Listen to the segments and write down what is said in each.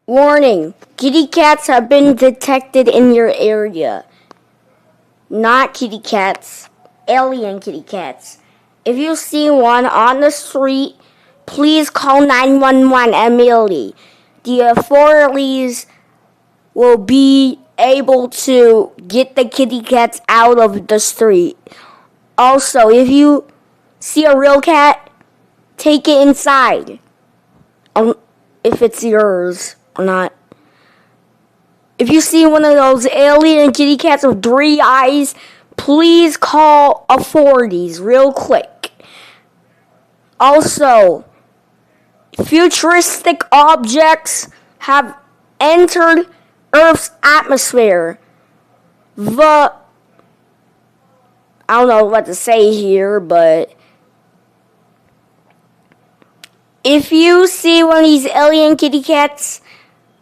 Warning, kitty cats have been detected in your area. Not kitty cats, alien kitty cats. If you see one on the street, please call 911 immediately. The authorities will be able to get the kitty cats out of the street. Also, if you see a real cat, take it inside. If it's yours or not. If you see one of those alien kitty cats with 3 eyes, please call authorities real quick. Also, futuristic objects have entered Earth's atmosphere. I don't know what to say here, but if you see one of these alien kitty cats,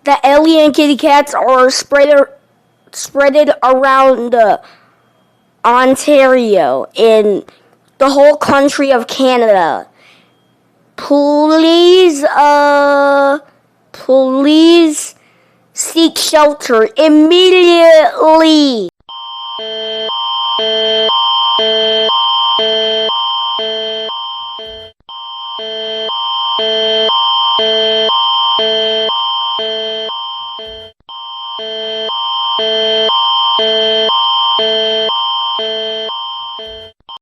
the alien kitty cats are spread around Ontario in the whole country of Canada. Please seek shelter immediately.